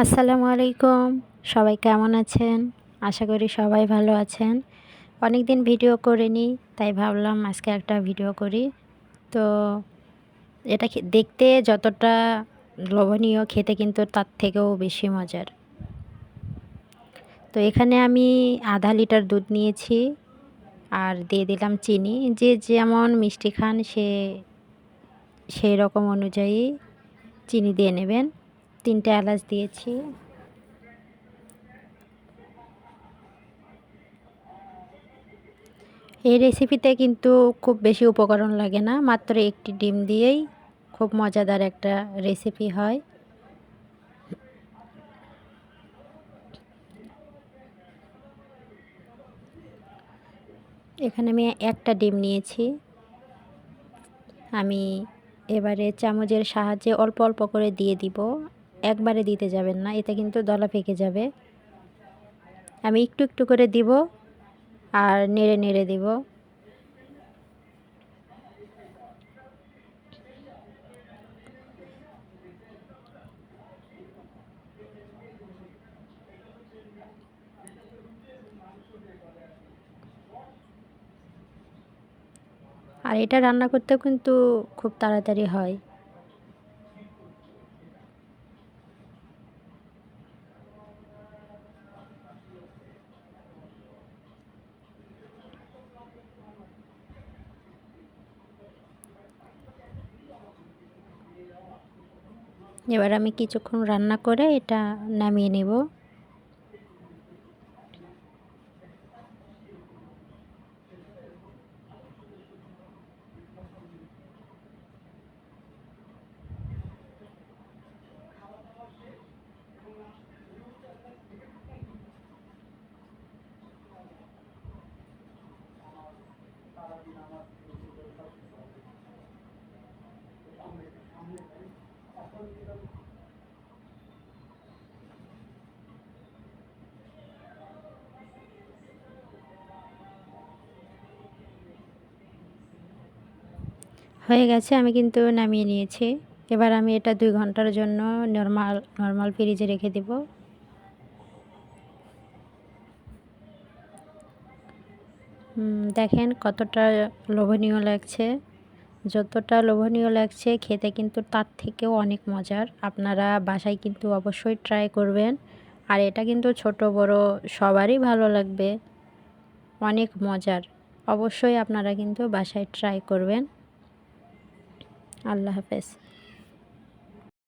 আসসালামু আলাইকুম। সবাই কেমন আছেন? আশা করি সবাই ভালো আছেন। অনেক দিন ভিডিও করিনি, তাই ভাবলাম আজকে একটা ভিডিও করি। তো এটা দেখতে যতটা লোভনীয়, খেতে কিন্তু তার থেকেও বেশি মজার। তো এখানে আমি আধা লিটার দুধ নিয়েছি আর দিয়ে দিলাম চিনি। যে যেমন মিষ্টি খান সেই রকম অনুযায়ী চিনি দিয়ে নেবেন। 3টে এলাচ দিয়েছি। এই রেসিপিতে কিন্তু খুব বেশি উপকরণ লাগে না, মাত্র একটি ডিম দিয়েই খুব মজাদার একটা রেসিপি হয়। এখানে আমি একটা ডিম নিয়েছি। আমি এবারে চামচের সাহায্যে অল্প অল্প করে দিয়ে দিব। একবারে দিতে যাবেন না, এতে কিন্তু দলা পেকে যাবে। আমি একটু একটু করে দিব আর নেড়ে নেড়ে দিব। আর এটা রান্না করতেও কিন্তু খুব তাড়াতাড়ি হয়। এবার আমি কিছুক্ষণ রান্না করে এটা নামিয়ে নেব। হয়ে গেছে, আমি কিন্তু নামিয়ে নিয়েছি। এবার আমি এটা 2 ঘন্টার জন্য নরমাল ফ্রিজে রেখে দেব। দেখেন কতটা লোভনীয় লাগছে। যতটা লোভনীয় লাগছে খেতে কিন্তু তার থেকেও অনেক মজার। আপনারা বাসায় কিন্তু অবশ্যই ট্রাই করবেন। আর এটা কিন্তু ছোট বড় সবারই ভালো লাগবে। অনেক মজার। অবশ্যই আপনারা কিন্তু বাসায় ট্রাই করবেন। আল্লাহ হাফেজ।